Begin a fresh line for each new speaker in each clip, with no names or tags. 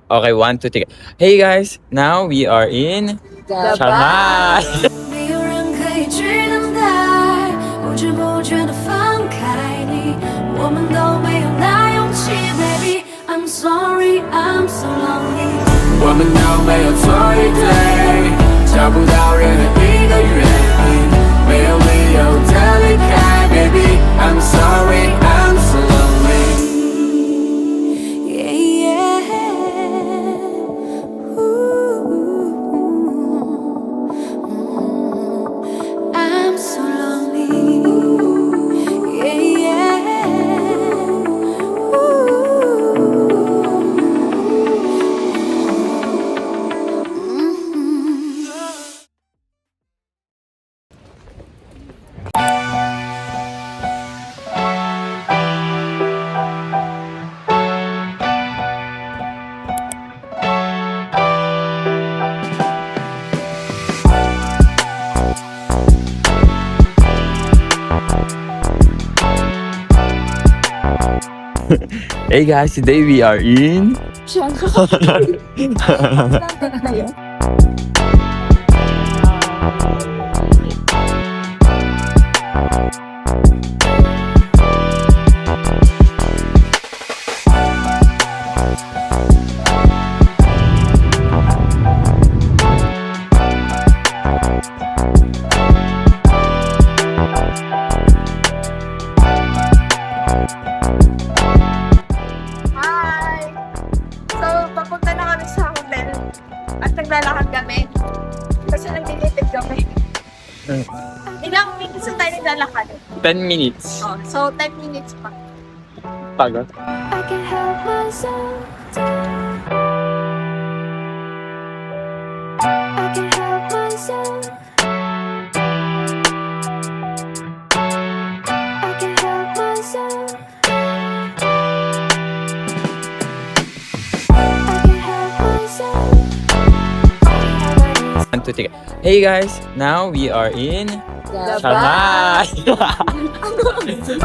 Okay, 1, 2, 3. Hey guys, now we are in Shanghai.
没有人可以取代，不知不觉地放开你，我们都没有那勇气 ，Baby I'm sorry I'm so lonely。
我们都没有错与对，找不到任何一个原因，没有理由的离开 ，Baby I'm sorry I'm so lonely。Yeah,
yeah. I'm so lonely. Yeah, yeah.
Hey guys, today we are in
Hi! So, papunta na kami sa hotel at naglalakad kami kasi nag-limited kami. Ilang minutes na tayo naglalakad?
10 minutes.
Oh, so, 10 minutes pa.
Pagod.
I can't help myself. I can't help myself. I can't help myself. I can't help myself.
1, 2, 3. Hey guys, now we are in Shanghai.
I can't help myself.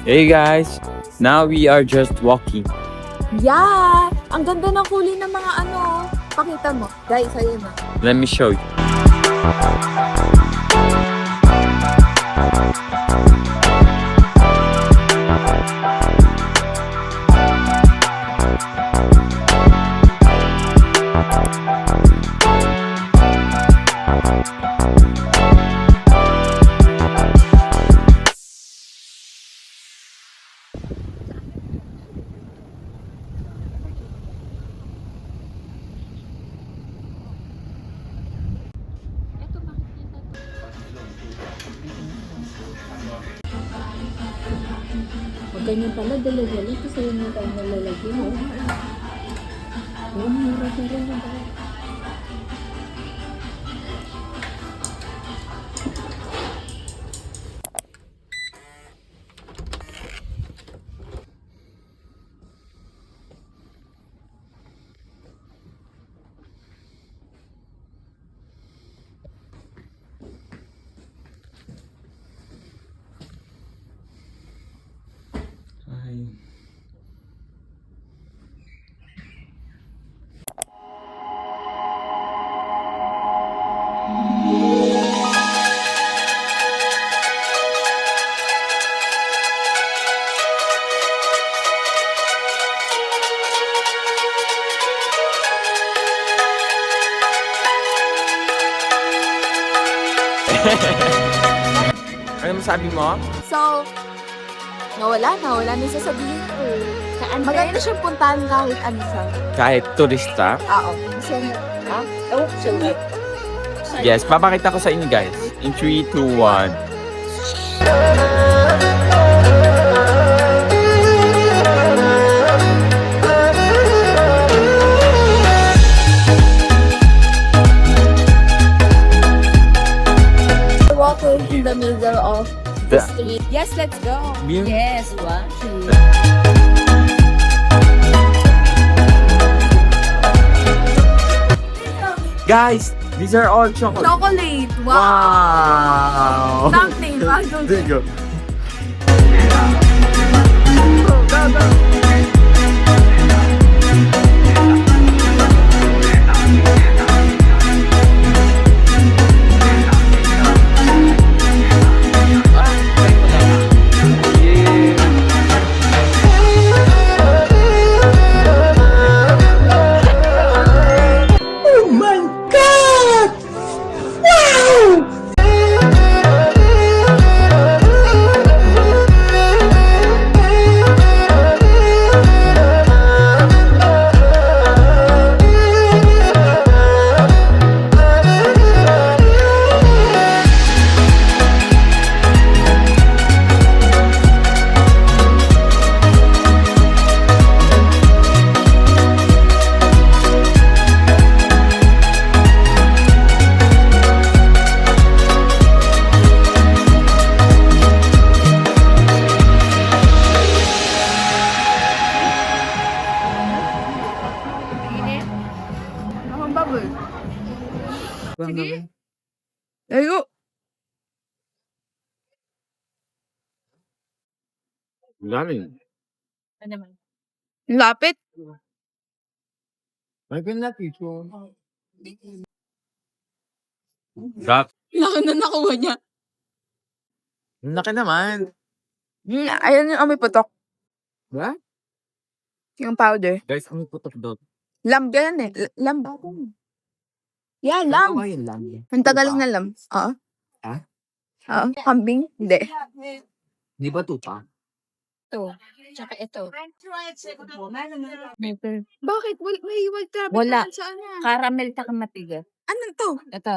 Hey guys, now we are just walking.
Yeah! Ang ganda ng kulay ng mga ano. Pakita mo. Guys, ayun na.
Let me show you.
Huwag ganyan pala, dala-dala. Kasi yun yung tayo nalalagyan. Oh, mura pa rin na ba? Ano masabi mo? So, wala na yung sasabihin ko. Maganda siyang puntahan kahit ano siya.
Kahit turista?
Oo. Kasi, oh, siyempre.
Yes, papakita ko sa inyo guys. In 3, 2, 1.
Walking in the middle of the
The-
street. Yes, let's go.
Beer?
Yes, wow.
Guys, these are all chocolate.
Chocolate. Wow.
Wow!
Something.
There you go.
Akong bubble. Sige.
Ayo.
Galing.
Ano naman?
Lapit.
May pinatito. Gap.
Laki na nakuha niya.
Laki naman.
Ayan yung amoy putok.
What?
Yung powder.
Guys, ang putok doon.
Lamb yan eh. Lamb. Yeah, lamb.
Yung lang.
Ang tagal na lamb. Oo.
Ha?
Oo. Kambing? Hindi.
Di ba tupa?
Ito. Tsaka ito.
Bakit? May white rabbit
Wala.
naman sa ano.
Caramel taka matigas.
Ano to?
Ito.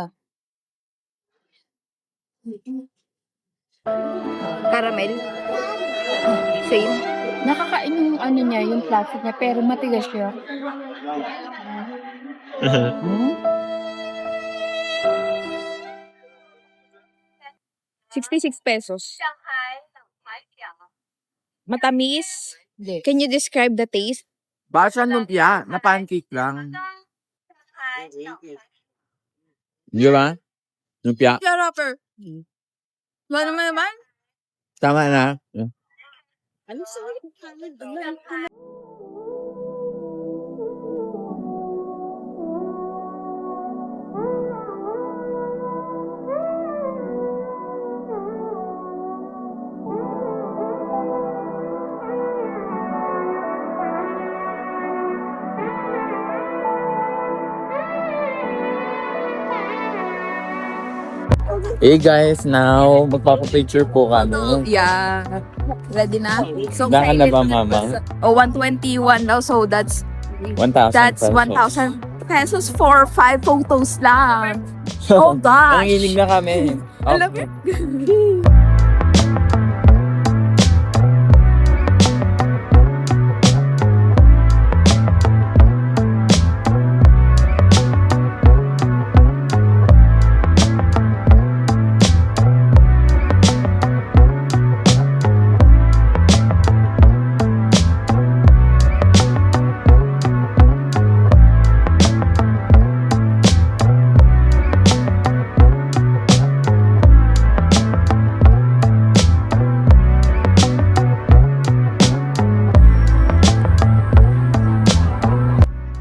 Caramel. Same.
Nakakain yung ano niya, yung plastic niya, pero matigas siya.
66 pesos. Matamis.
Hindi.
Can you describe the taste?
Basa lumpia, na pancake lang. Di ba? Lumpia.
Yeah, rapper. Wala naman.
Tama na.
Ano sa
Hey guys, now magpapapicture po kami.
Yeah. Ready na? So
Handa ka na
excited
ba,
to-
Mama?
Oh, 121 now. So that's
1,000 pesos.
1,000 pesos for 5 photos lang. Oh gosh.
Nanginig na kami.
Alam
Okay.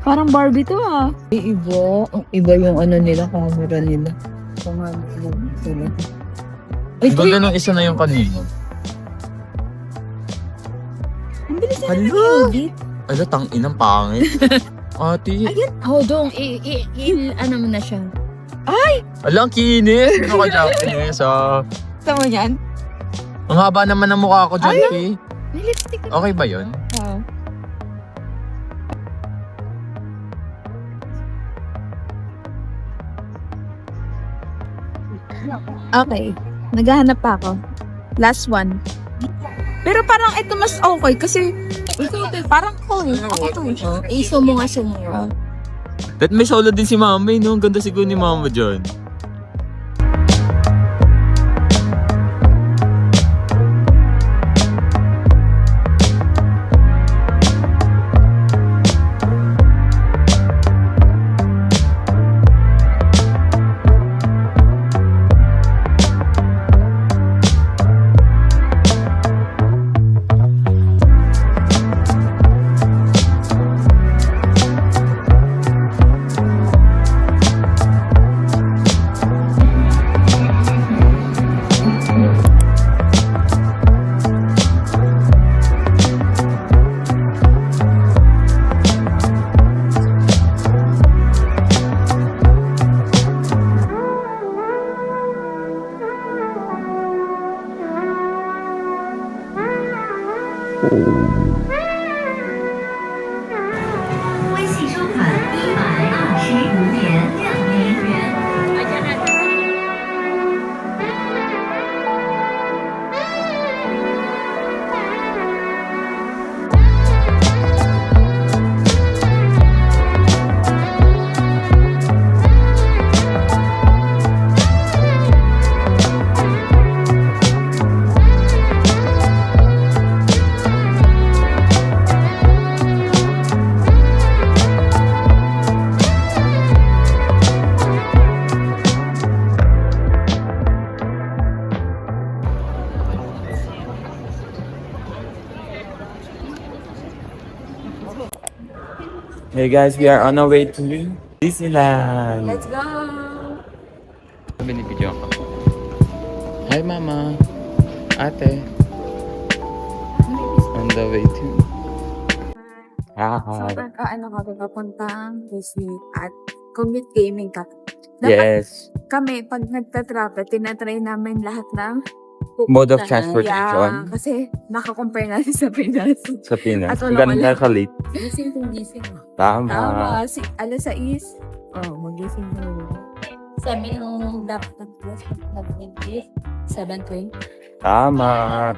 Parang Barbie to ah. Iba. Ang iba yung ano nila, camera nila. Ay,
Ang ganda nung isa na yung kanina.
ang bilis na
Hala!
nag-edit.
Ala, tang-inang pangit. Ate.
Hold on, ano mo na siya.
Ala, ang kinis. Ano ka, Japanese?
Tama yan?
Ang haba naman ng mukha ko, Jackie.
May lipstick ka.
Okay ba yun?
Oh. Okay. Naghahanap pa ako. Last one. Pero parang ito mas okay kasi parang ko eh. Ako to eh.
Iso mo nga siya.
That may solo din si Mama, no? Ang ganda siguro ni Mama dyan.
微信收款125.60元。
Hey guys, we are on our way to Disneyland.
Let's go!
Binibidyo ako. Hi mama. Ate. On the way to...
So,
Hi.
ano kami papuntang Disney at commute gaming ka.
Yes.
Kami, pag nagtatravel, tinatry namin lahat ng
Mode of
pupuntahan.
transportation.
Yeah, kasi naka-compare natin sa Pinas.
Sa Pinas.
At
Ang
wala-
ganda ka late.
Gising kung gising.
Tama.
Si alas 6. Magising na rin. Sabi nung dapat nag-plus, nag-20, 7:20.
Tama.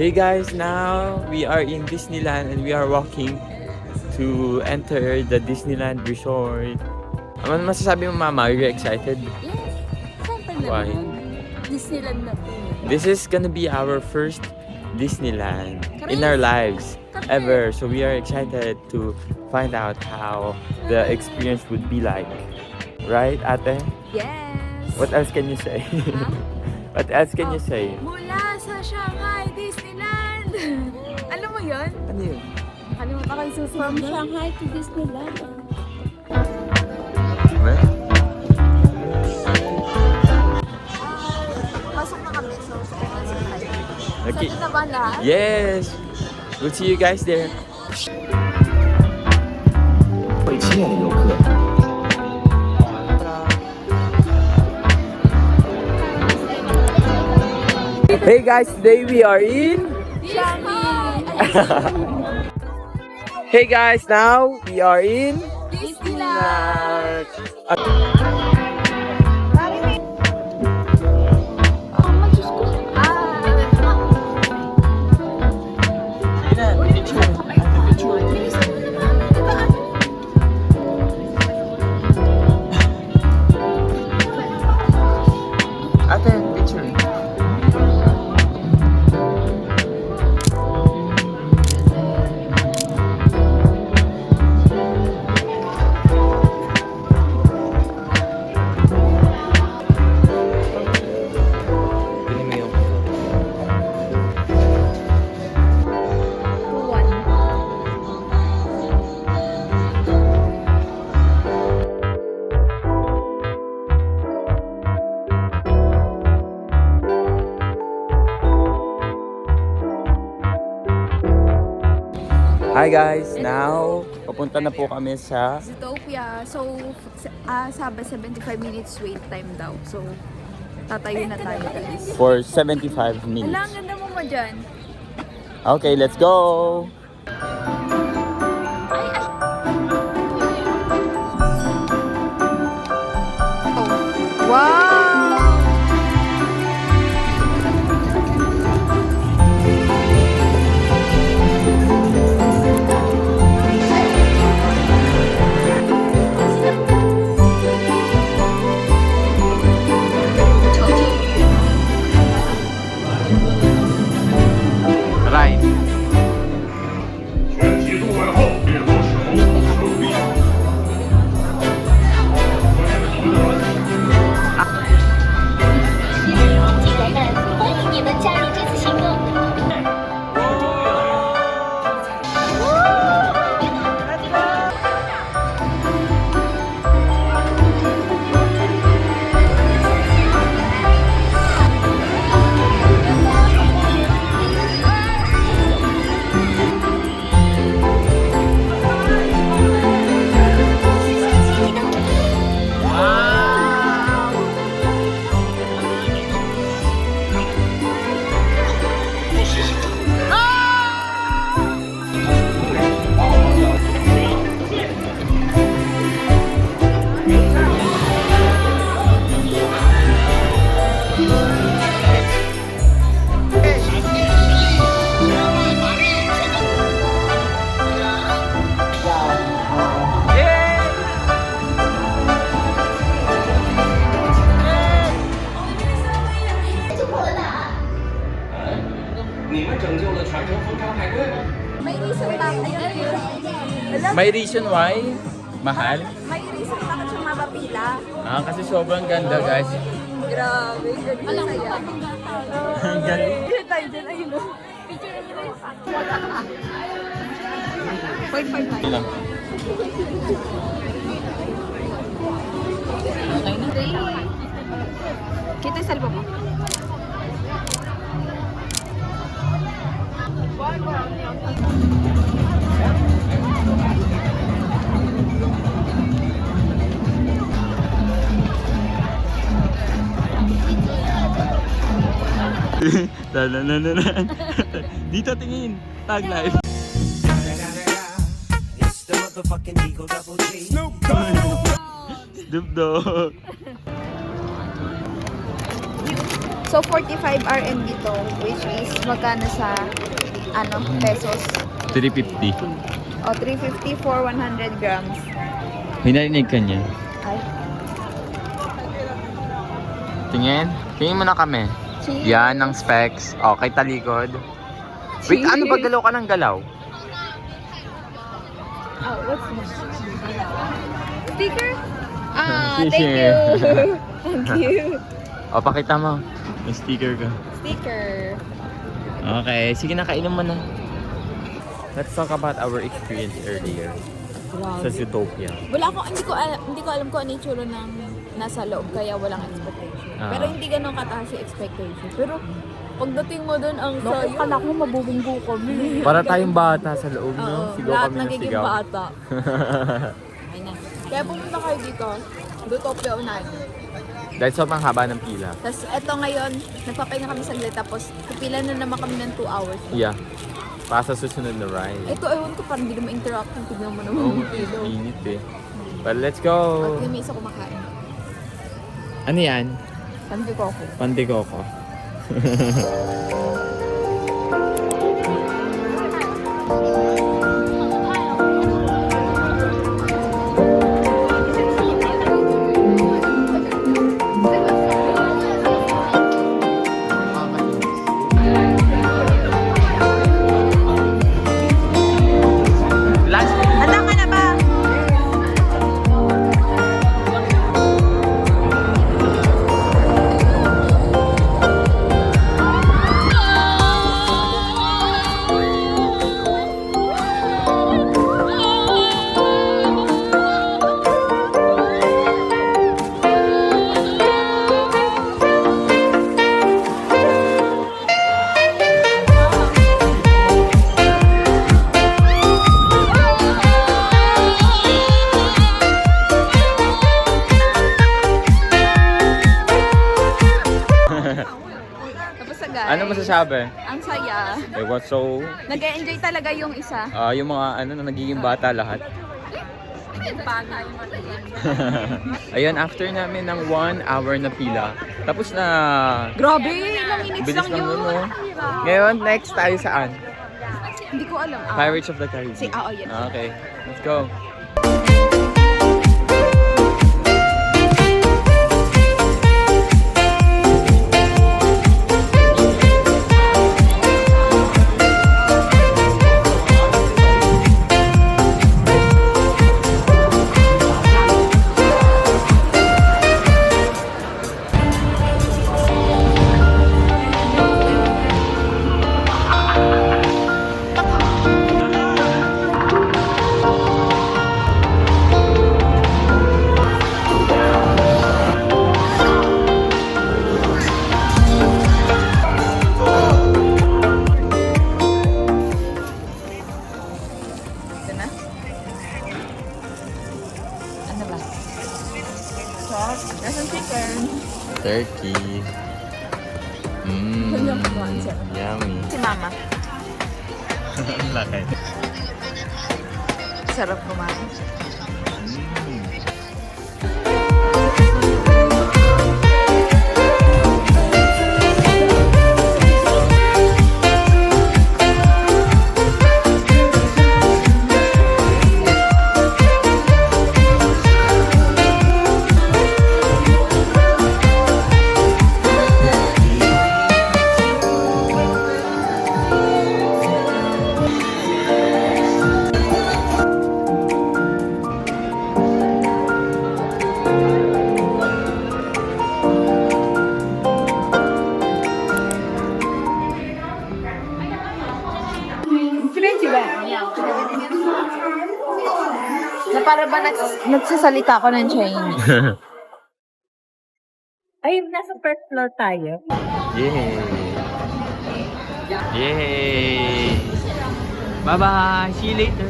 Hey guys, now we are in Disneyland and we are walking to enter the Disneyland Resort. Ano masasabi mo mama? Are you excited?
Yes, siyempre
Why?
naman. Disneyland na po.
This is gonna be our first Disneyland in our lives
Correct.
ever. So we are excited to find out how the experience would be like. Right, ate?
Yes!
What else can you say? What else can you say?
Mula sa Shanghai Disneyland! Alam mo yun?
Ano yun?
Kalimutan ko yung susunod. From Shanghai to Disneyland. Pasok na kami. So,
Okay.
Saan na ba lahat?
Yes! We'll see you guys there.
各位亲爱的游客，
Hey guys, today we are in... Hey guys, now we are in...
Disneyland!
Ate, picture. Pili mo yung... Hi guys, now papunta na po kami sa
Zootopia. So, sabi 75 minutes wait time daw. So, tatayo na tayo guys.
for 75
Wala, ang
minutes.
ganda mo mo dyan.
Okay, let's go.
Wow!
Right.
全体入关后，列作手手臂。
May reason why? Mahal?
May reason bakit siya mapapila.
Kasi sobrang ganda guys.
Grabe, ganun saya.
Ang galing.
Picture tayo dyan, ayun o. Point 5 tayo.
Lang.
Okay na. Kita yung salbo mo.
Dito tingin. Tag live. Snoop Dogg.
So, 45 RMB to, which is magkano sa, pesos?
350.
O, 350 for 100 grams.
May narinig ka niya.
Ay.
Tingin. Tingin mo na kami.
Cheers.
Yan ang specs. Okay, talikod. Wait, ano ba galaw ka ng galaw?
Oh, what's this? Sticker? Thank
Sticker.
you. Thank you.
O, pakita mo. May sticker ka.
Sticker.
Okay, sige na, kainom mo na. Let's talk about our experience earlier sa Zootopia.
Wala akong, hindi ko alam kung ano yung tsura ng nasa loob, kaya walang expectation. Pero hindi ganun kataas yung expectation. Pero pagdating mo doon, ang sayo. Kala ko mabubunggo kami.
Para tayong bata sa loob,
Oo,
no? Sigaw
lahat
kami ng
nagiging
sigaw.
bata. Ayun na. Kaya pumunta kayo dito, Zootopia unahin.
Dahil sobrang haba ng pila.
Tapos eto ngayon, nagpapahinga kami saglit, tapos pipila na naman kami ng 2 hours.
Yeah. Para sa susunod na ride.
Ito, ewan ko, parang hindi naman interactive. Tignan mo naman
Oh,
yung kilo.
init eh. But let's go!
At yung may isa kumakain.
Ano yan?
Pandi ko ako.
Pandikoko. Last
Handa ka na ba? Tapos agad.
Ano masasabi?
Ang saya.
It was so...
Nag-enjoy talaga yung isa.
yung mga ano na nagiging bata lahat.
Bagay.
Ayun, after namin ng 1 hour na pila, tapos na...
Grabe, ilang minutes
Bilis
lang
lang
yun.
nun, no? Ngayon, next tayo saan?
Hindi ko alam.
Pirates of the Caribbean.
Yan.
Okay, let's go.
Ito na. Ano ba? Sauce. Nasaan chicken?
Turkey. Mmm. Yummy.
Si mama.
Laki.
Sarap kumain. ba nagsasalita ako ng Chinese?
Ay, nasa first floor tayo.
Yay! Yay! Bye-bye! See you later!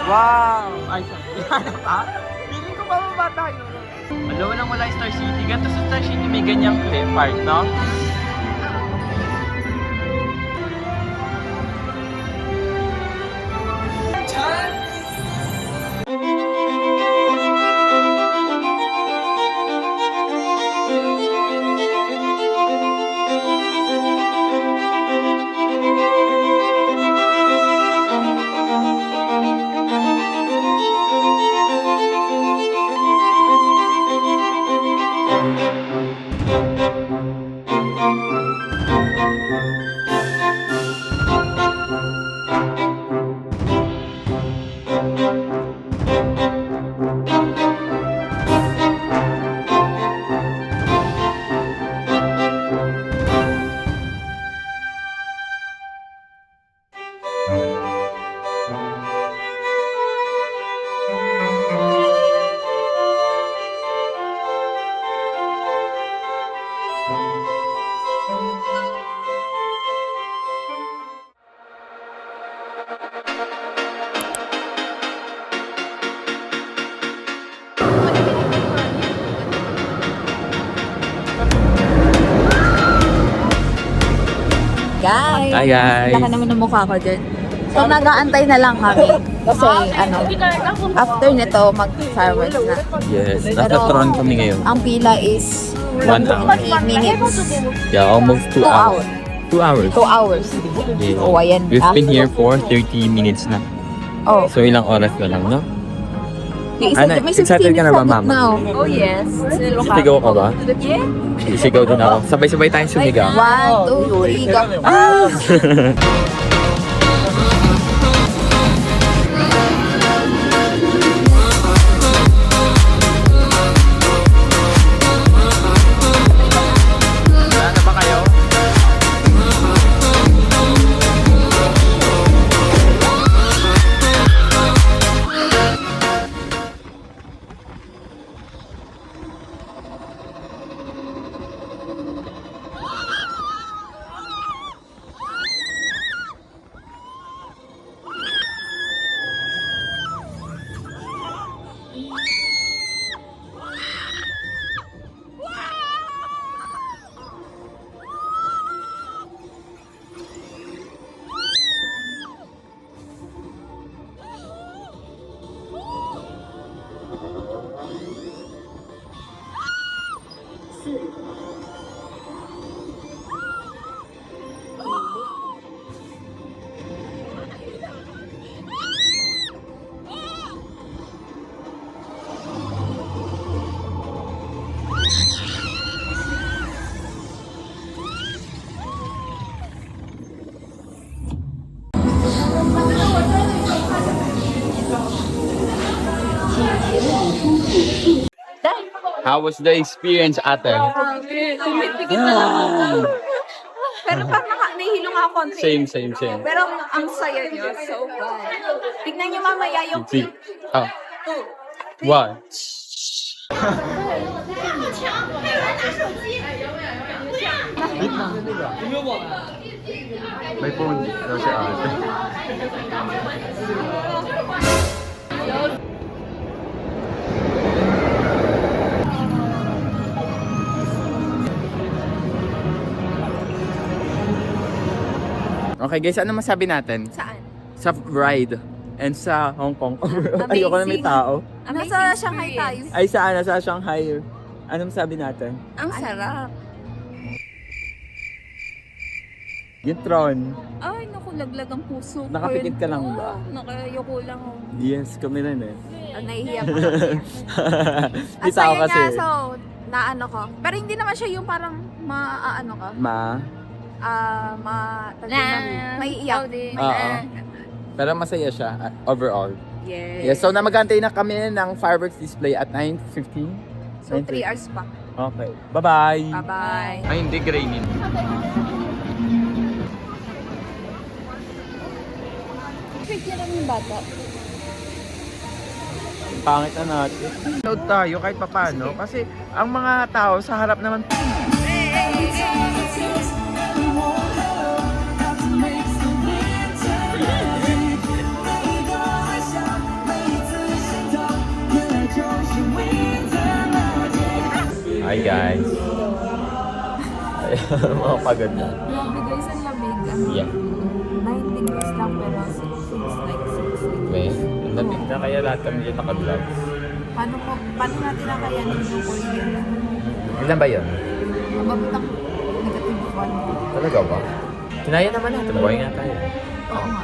Wow! Ay, sorry. Pa? Feeling ko bababa tayo. Alam mo nang wala yung Star City. Ganito sa Star City may ganyang part, no?
Guys!
Hi guys!
Laka naman ng mukha ko dyan. So, nag-aantay na lang kami. Kasi, after nito, mag-fireworks na.
Yes, nasa Tron kami ngayon.
Ang pila is
1 hour.
20 minutes.
Yeah, almost 2
2
hours.
hours.
2 hours.
2 hours.
Yeah.
Oh, ayan.
We've been here for 30 minutes na.
Oh.
So ilang oras na lang, no?
May
Ano,
may
excited ka na ba, Mama?
now. Oh, yes.
Sisigaw ka ba? Sisigaw din ako. Sabay-sabay tayong sumigaw.
1, 2, 3, go.
Ah! Wala na ba kayo? How was the experience, ate?
Pero parang nahihilo nga ako konti.
Same.
Pero ang saya niyo. So, tignan niyo mamaya yung
Big. Oh. What? May phone daw si ate. Okay guys, ano masabi natin?
Saan?
Sa ride and sa Hong Kong. Ayoko na may tao.
Nasa Shanghai tayo.
Ay saan? Sa Shanghai. Ano masabi natin?
Ang sarap.
Yung Tron.
Ay, naku, laglag ang puso ko.
Nakapikit ka lang ba?
Nakayoko lang ako.
Yes, kami rin eh.
Nahihiya pa kami.
May tao kasi.
Niya, so, naano ko. Pero hindi naman siya yung parang maaano ka. May iiyak.
Oo. Pero masaya siya overall.
Yes.
Yes, so namagantay na kami ng fireworks display at 9:15.
So 3 hours pa.
Okay. Bye-bye.
Bye-bye.
Ay, hindi grainin.
Picture ng bata.
Pangit na natin. Note tayo kahit papano kasi ang mga tao sa harap naman. Hi guys. Mga pagod na.
Grabe guys, ang lamig.
Yeah.
9 degrees lang pero feels like 60.
May, ang lamig na kaya lahat kami dyan naka-vlogs.
Paano natin nakayanin yung Korean?
Ilan ba yun?
Mababot ang negative 1.
Talaga ba? Kinaya naman natin. Buhay nga tayo.
Oo nga.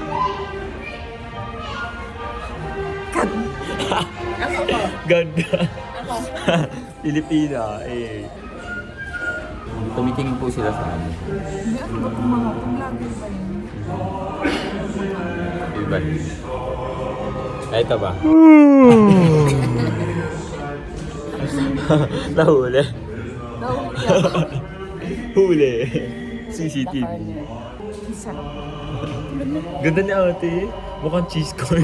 Ganda. Pilipina, eh. Tumitingin po sila sa amin.
Hindi, ano ba itong mga vlogger ba yun?
Iba. Ito ba? Nahuli.
Nahuli ako.
Huli. CCTV.
Sarap.
Ganda ni ate. Mukhang cheese corn.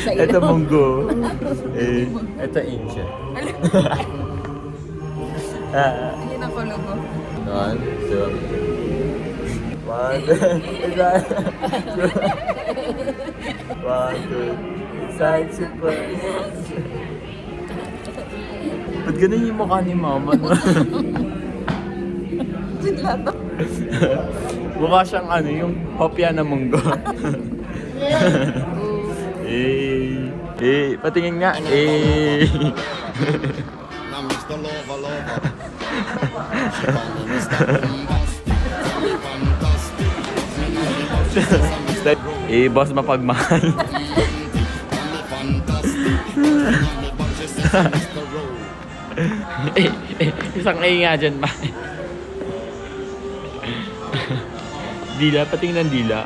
Ito munggo. Eh, ito ancient.
Ayun ang kulog ko.
1, 2, 1, 2, side super. Ba't ganun yung mukha ni mama, no? Mukha siyang ano, yung hopya na munggo. Patingin nga.
Now Mr. Lover Lover. Mr. Fantastic.
Boss mapagmahal. Isang A nga dyan ba? Dila, patingin ng dila.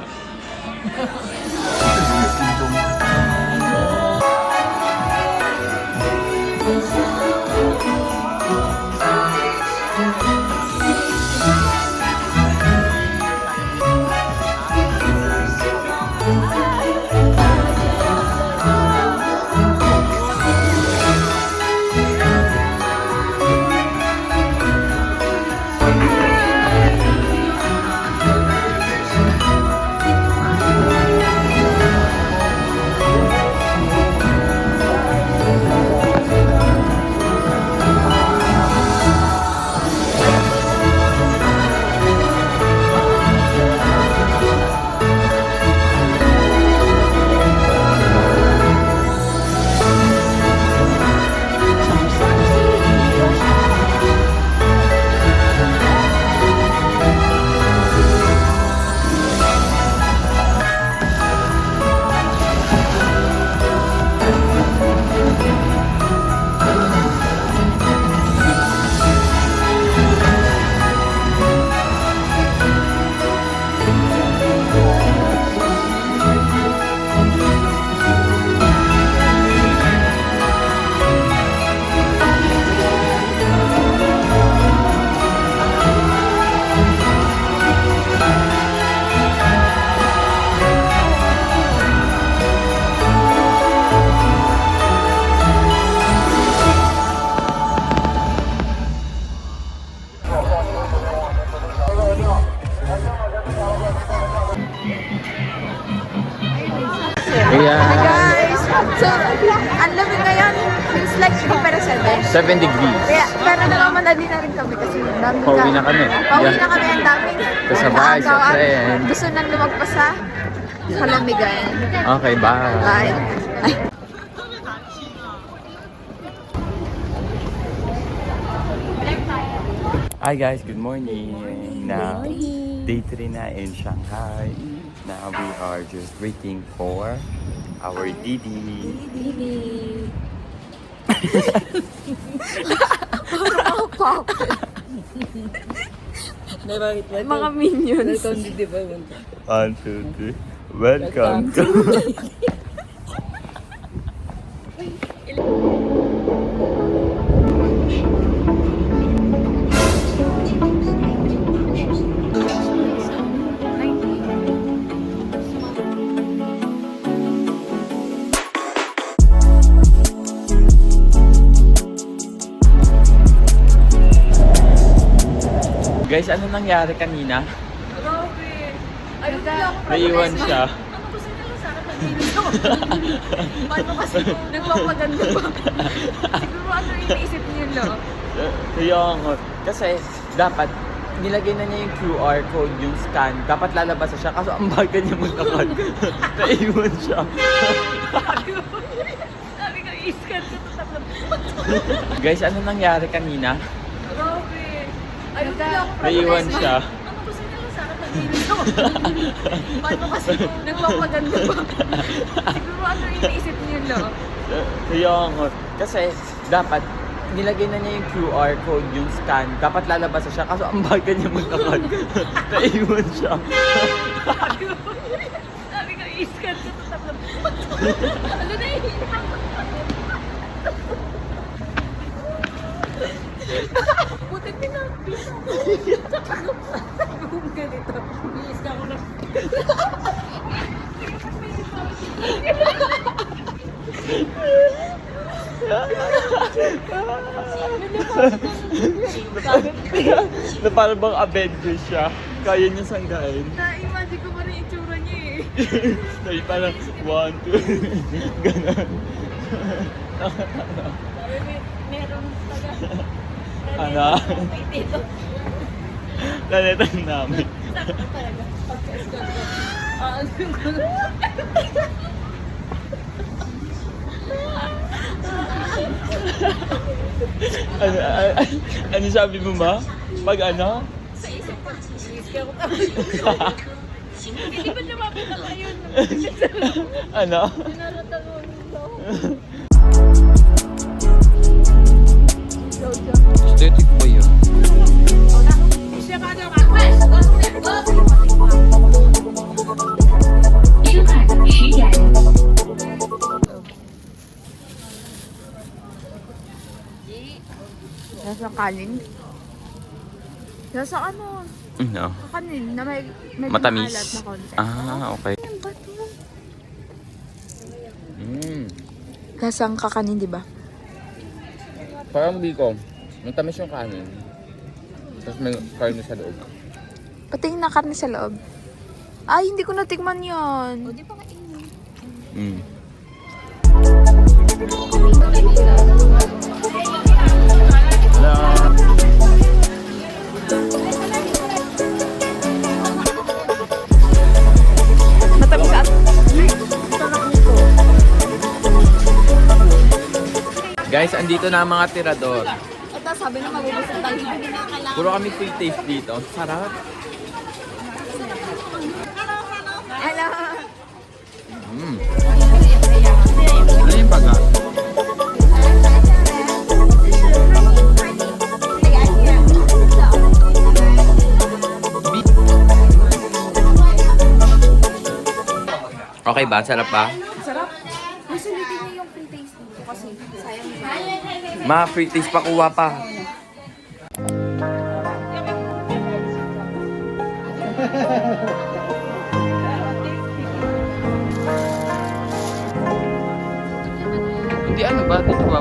Guys, so, ang lamig ngayon, feels like 3 pero 7.
7 degrees.
Kaya, pero namamadali na rin kami kasi daming
Pauwi na kami.
Pauwi
Yeah.
na kami, ang daming
Kasabay sa
kaagawan.
tren.
Gusto nang lumagpas sa kalamigan.
Okay, bye.
Bye. Ay.
Hi guys, good morning. Now, day 3 na in Shanghai. Now we are just waiting for our Didi.
Mga minions.
1, 2, 3. Welcome to... Guys, ano nangyari kanina?
Grabe. Ayun na.
Naiwan siya.
Ano gusto nila sa akin mag-video? Paano kasi nagpapaganda pa? Siguro ano yung naisip nila?
Kaya nga. Kasi dapat nilagay na niya yung QR code, yung scan. Dapat lalabas na siya. Kaso ang bagal niya maglakad. Naiwan siya.
Sabi ko, iskan ko ito tatlo.
Guys, ano nangyari kanina?
Grabe. Ayun na.
Naiwan siya.
Ano gusto nila sa akin mag-video? Paano kasi nagpapaganda pa? Siguro ano yung naisip nila?
Kaya nga. Kasi dapat nilagay na niya yung QR code, yung scan. Dapat lalabas na siya. Kaso ang bagal niya maglakad. Naiwan siya.
Sabi ko, iskan ko ito tatlo. Ano na yun? Buti pinag-bis ako. Sabi ko ganito. Iis ka ko na.
Na parang bang Avengers siya. Kaya niya sanggain.
Na-imagine ko pa rin yung itsura niya eh.
Sabi parang 1, 2. Ganon.
Sabi meron taga.
Ano?
May dito.
Lalitan namin.
Sakto talaga. Pagka-escort ko. Ano ko.
Ano sabi mo ma? Pag ano?
Sa isip ko, iis ka ko kami. Hindi ba lumapit ako yun?
Ano?
Pinaratanong daw.
Aesthetic ba yun?
Siya ka daw ka.
出海10点。
Nasa kanin? Nasa ano?
No.
Kanin na may medyo
Matamis.
maalat na konti.
Okay.
Ano ba ito? Lasang kakanin, di ba?
Parang biko. Matamis yung kanin. Tapos may karne sa loob.
Pating na karne sa loob. Ay, hindi ko natikman yun. O, di pa kainin. Matamis at...
Guys, andito na ang mga tirador.
Ito, sabi na mabubusog tayo.
Puro kami free taste dito. Sarap.
Hello!
Ano yung baga? Okay ba? Sarap ba?
Sarap. Gusto ulitin niyo yung free taste dito kasi sayang yun.
Ma, free taste pa kuha pa. Hindi ano ba? Dito ba?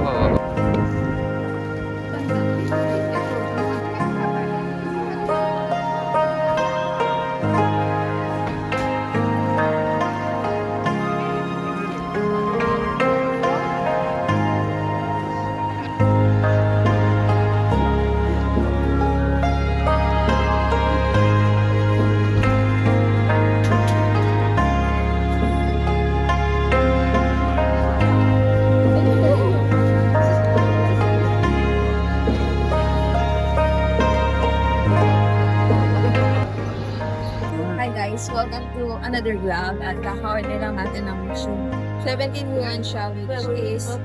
Hi guys, welcome to another vlog at kaka-order lang natin ng mushroom. 17 yuan siya which is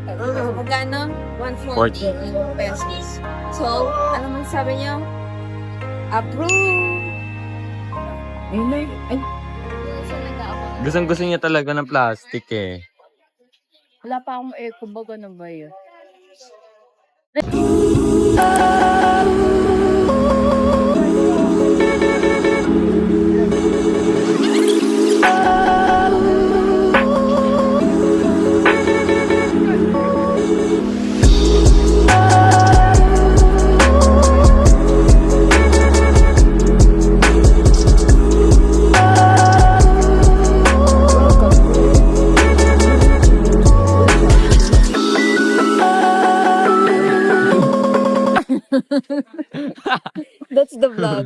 magkano? 140 pesos. So, ano man sabi niyo? Approve! Ayun na ay. So, nag-aabang
Gustong-gusto niya talaga ng plastic eh.
Wala pa akong eco bag, ano ba yun? That's the vlog.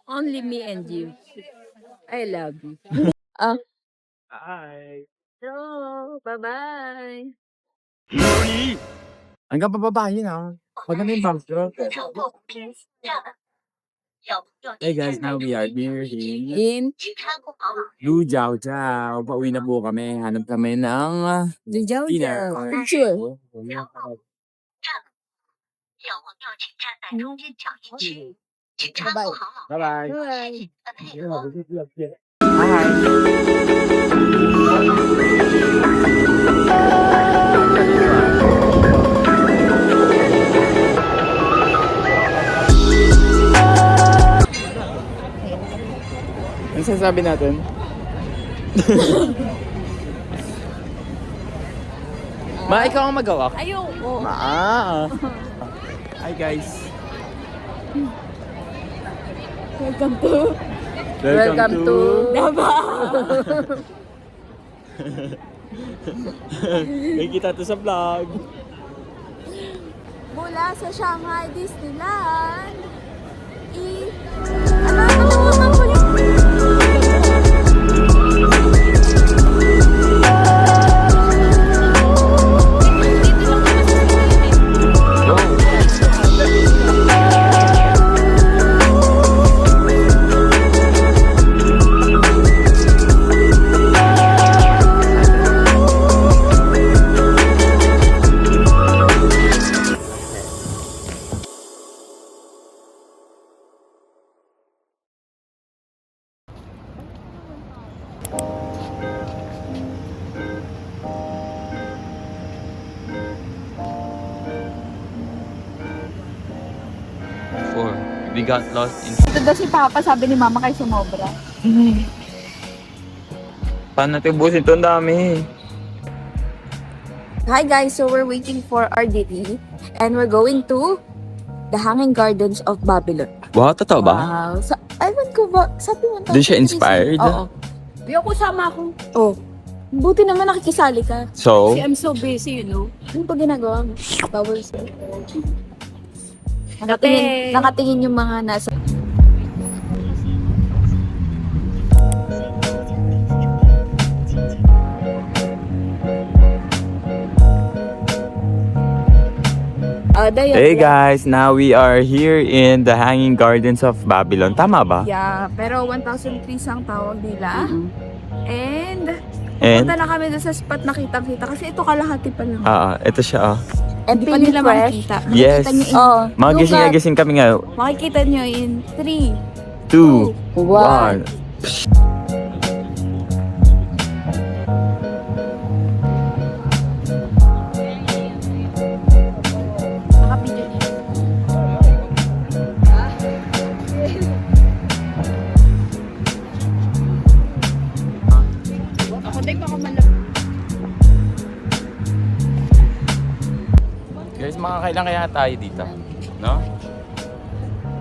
Only me and you. I love you.
Hi!
So, bye-bye.
Hanggang pababa yun ah. Maganda yung backdrop. Hey guys, now we are here in
In
Lu Jiao Jiao. Pauwi na po kami. Hanap kami ng
Jiao
dinner.
Jiao. Picture. Bye-bye.
Bye-bye.
Bye.
Hi! Ano sasabi natin? Ma, ikaw ang magawa.
Ayoko.
Hi guys.
Welcome to Davao.
May kita to sa vlog.
Mula sa Shanghai Disneyland. Nakalimutan ko yung...
We got lost in...
Ito daw si Papa, sabi ni Mama kay sumobra.
Paano natin ubusin ito? Ang dami.
Hi guys, so we're waiting for our DD and we're going to the Hanging Gardens of Babylon.
Wow, totoo ba?
Wow. Ewan ko ba, sabi mo.
Doon siya inspired?
Oo. Ayoko, sama ako. Oh. Buti naman nakikisali ka.
So?
I'm so busy, you know. Ano ba ginagawa mo? Bawal sa... Nakatingin yung mga nasa...
Hey guys, now we are here in the Hanging Gardens of Babylon. Tama ba?
Yeah, pero 1,003 ang tawag nila. And
And?
punta na kami doon sa spot na kitang-kita kasi ito kalahati pa lang.
Ito siya.
And hindi pa nila makikita.
Yes.
Makikita nyo in,
Mga gising na gising kami nga.
makikita nyo in 3,
2, 1.
Nakapidyo niya. Ako din baka malap.
Guys, makakailan kaya tayo dito? No?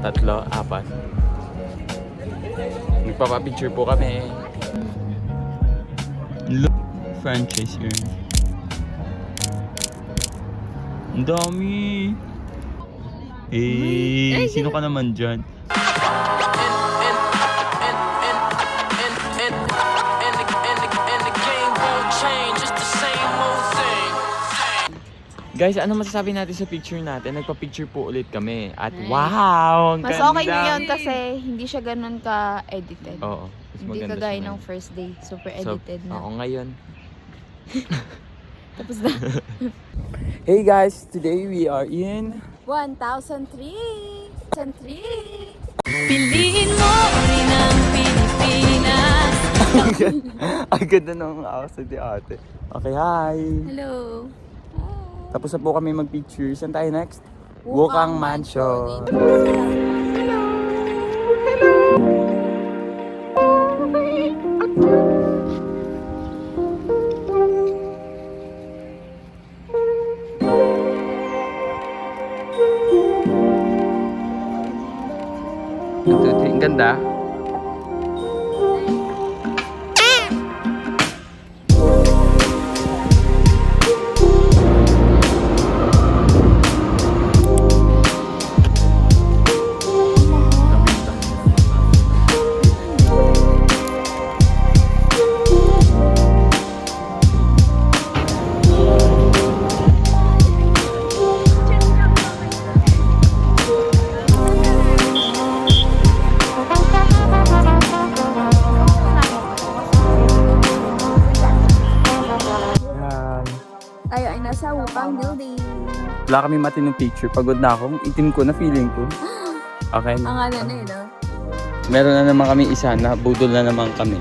3, 4. Nagpapapicture po kami. Look, franchise here. Ang dami. Eh, sino ka naman dyan? Guys, ano masasabi natin sa picture natin? Nagpa-picture po ulit kami. At wow! Ang
Mas
ganda!
okay ngayon kasi hindi siya ganun ka-edited.
Oo. Mas
Hindi
maganda
kagaya
siya
ng first day. Super
So,
edited na.
ako ngayon.
Tapos na.
Hey guys, today we are in
1,003! 1,003!
Piliin mo rin ang Pilipinas.
Ang ganda ng house ni ate. Okay, hi!
Hello.
Tapos na po kami mag-picture. Saan tayo next? Wukang Mansion. Ang ganda.
Tayo ay nasa Wukang Building.
Wala kami matinong picture. Pagod na ako. Itim ko na feeling ko. Okay
Ang
na.
ano na eh, no?
Meron na naman kami isa na budol na naman kami.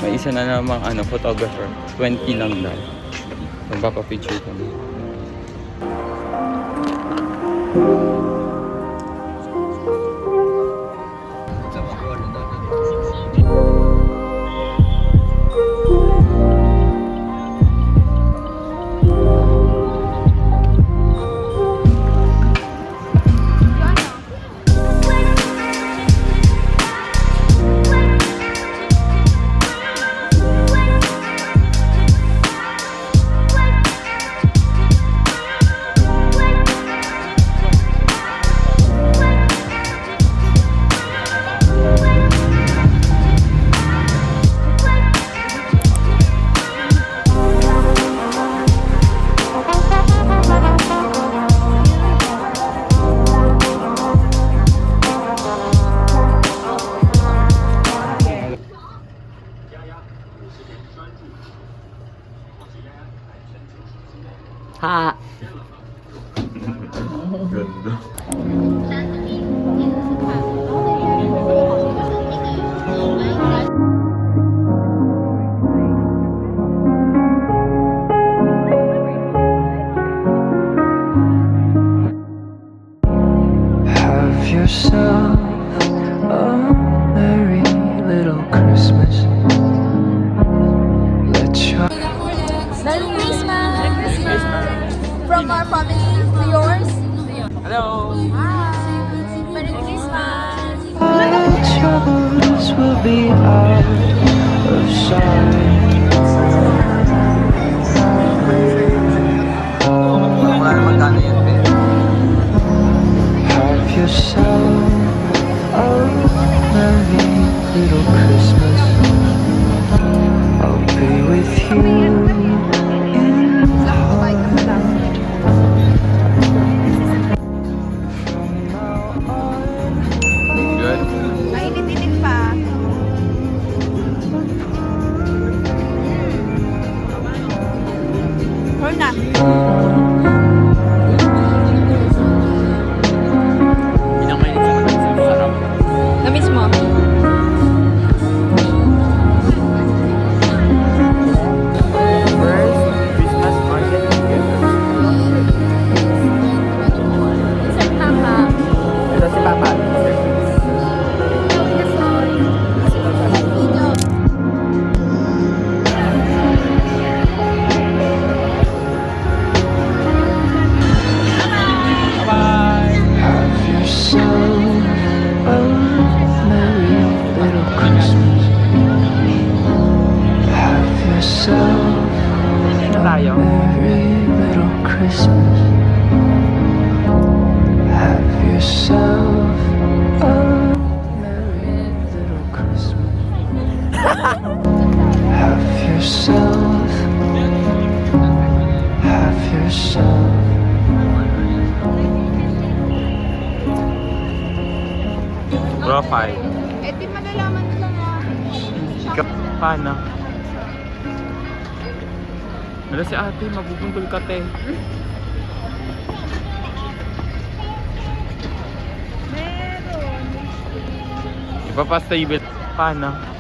May isa na naman photographer. 20 lang daw. Magpapapicture kami. Ha! Ganda.
Have yourself a merry little Christmas. Let your
Merry Christmas! From our family to yours.
Hello!
Merry Christmas!
troubles will be out of sight.
Wala naman gano'n yan, Ben.
Have yourself a merry little Christmas. I'll be with you in the heart. From now on,
Good.
Mainit-init pa. Or na.
Pinakainit sa mga sarap.
Na-miss mo?
First, Christmas market together.
Sir Papa.
Ito si Papa.
have yourself a merry little Christmas. Have yourself
Tayo.
merry little Christmas. Have yourself a merry little Christmas. Have yourself. Have yourself.
Profile.
Eh, di malalaman nila na.
Paano? Wala si ate, mabubundol ka te.
Meron.
Ipapastable. Paano?